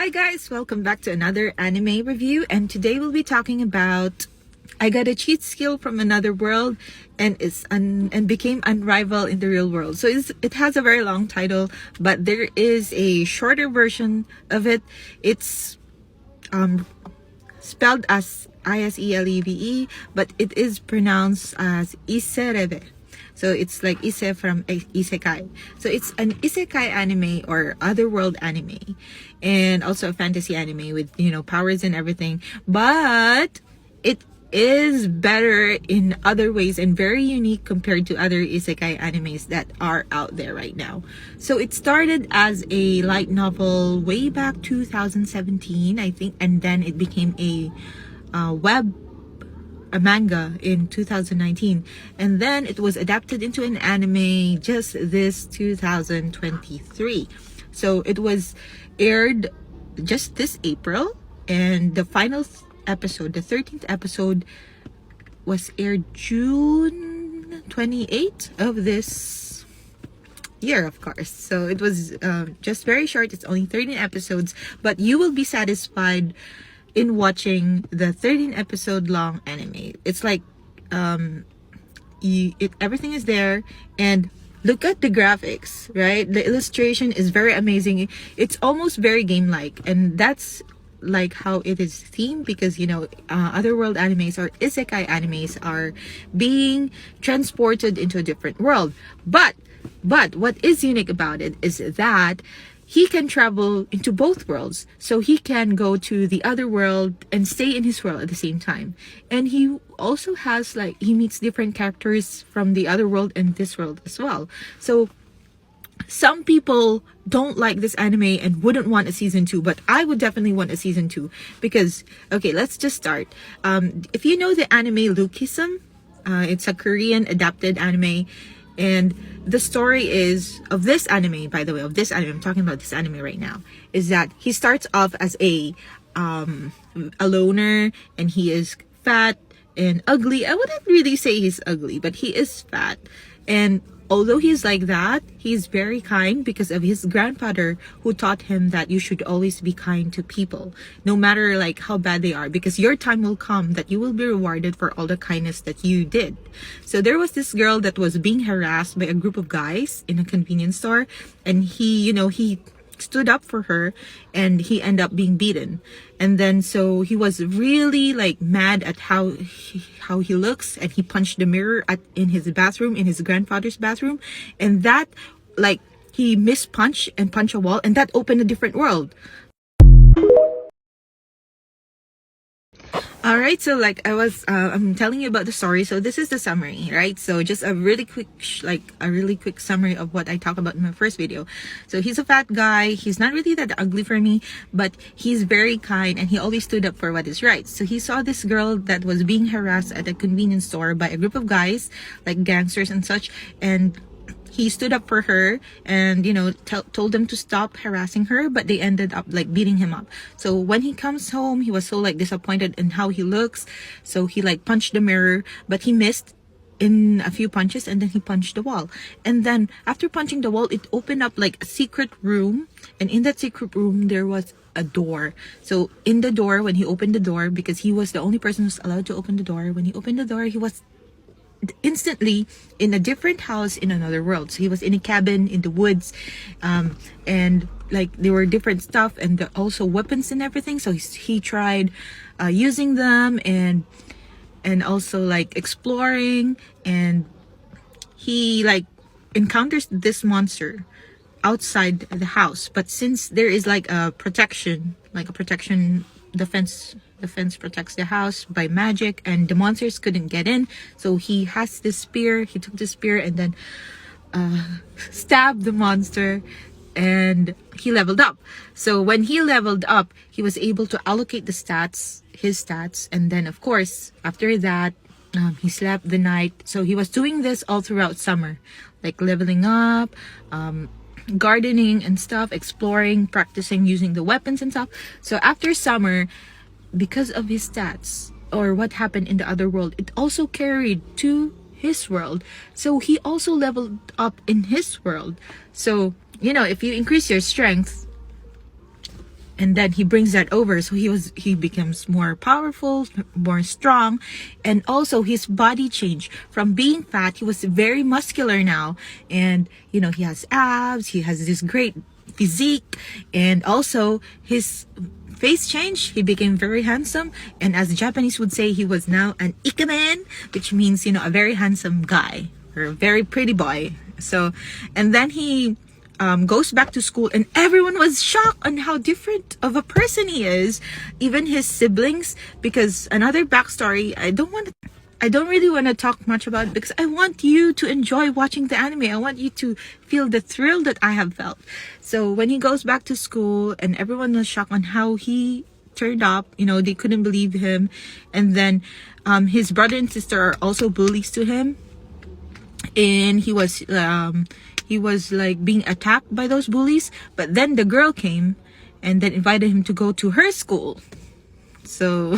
Hi guys, welcome back to another anime review, and today we'll be talking about I got a cheat skill from another world and and became unrivaled in the real world. So it has a very long title, but there is a shorter version of it. It's spelled as Iseleve, but it is pronounced as Iseleve. So it's like Ise from Isekai. So it's an Isekai anime or otherworld anime, and also a fantasy anime with powers and everything. But it is better in other ways and very unique compared to other Isekai animes that are out there right now. So it started as a light novel way back 2017, I think, and then it became a manga in 2019, and then it was adapted into an anime just this 2023. So it was aired just this April, and the final episode, the 13th episode, was aired June 28th of this year, of course. So it was just very short. It's only 13 episodes, but you will be satisfied in watching the 13 episode long anime. It's like everything is there, and look at the graphics, right? The illustration is very amazing. It's almost very game-like, and that's like how it is themed, because otherworld animes or isekai animes are being transported into a different world. But what is unique about it is that he can travel into both worlds. So he can go to the other world and stay in his world at the same time. And he also has, like, he meets different characters from the other world and this world as well. So some people don't like this anime and wouldn't want a season 2, but I would definitely want a season 2 because, okay, let's just start. If you know the anime Lukism, it's a Korean adapted anime. And the story is of this anime, by the way, I'm talking about this anime right now, is that he starts off as a loner, and he is fat and ugly. I wouldn't really say he's ugly, but he is fat. And although he's like that, he's very kind because of his grandfather, who taught him that you should always be kind to people, no matter like how bad they are, because your time will come that you will be rewarded for all the kindness that you did. So there was this girl that was being harassed by a group of guys in a convenience store, and he stood up for her, and he ended up being beaten. And then so he was really like mad at how he looks, and he punched the mirror in his bathroom, in his grandfather's bathroom, and that, like, he mispunched and punched a wall, and that opened a different world. All right, so like I'm telling you about the story. So this is the summary, right? So just a really quick summary of what I talked about in my first video. So he's a fat guy. He's not really that ugly for me, but he's very kind, and he always stood up for what is right. So he saw this girl that was being harassed at a convenience store by a group of guys, like gangsters and such, and he stood up for her and told them to stop harassing her, but they ended up like beating him up. So when he comes home, he was so like disappointed in how he looks, so he like punched the mirror, but he missed in a few punches, and then he punched the wall. And then after punching the wall, it opened up like a secret room, and in that secret room there was a door. So in the door, when he opened the door, because he was the only person who's allowed to open the door, when he opened the door, he was instantly in a different house in another world. So he was in a cabin in the woods, and like there were different stuff, and also weapons and everything. So he tried using them, and also like exploring, and he like encounters this monster outside the house. But since there is like a protection, the fence protects the house by magic, and the monsters couldn't get in. So he has this spear. He took the spear and then stabbed the monster, and he leveled up. So when he leveled up, he was able to allocate his stats, and then of course after that he slept the night. So he was doing this all throughout summer, like leveling up, gardening and stuff, exploring, practicing using the weapons and stuff. So after summer, because of his stats or what happened in the other world, it also carried to his world. So he also leveled up in his world. So if you increase your strength, and then he brings that over, so he becomes more powerful, more strong. And also his body changed from being fat. He was very muscular now, and you know, he has abs, he has this great physique, and also his face changed. He became very handsome, and as the Japanese would say, he was now an ikemen, which means, you know, a very handsome guy or a very pretty boy. So, and then he goes back to school, and everyone was shocked on how different of a person he is, even his siblings. Because another backstory, I don't really want to talk much about it, because I want you to enjoy watching the anime. I want you to feel the thrill that I have felt. So when he goes back to school, and everyone was shocked on how he turned up, you know, they couldn't believe him. And then his brother and sister are also bullies to him, and he was like being attacked by those bullies. But then the girl came and then invited him to go to her school. So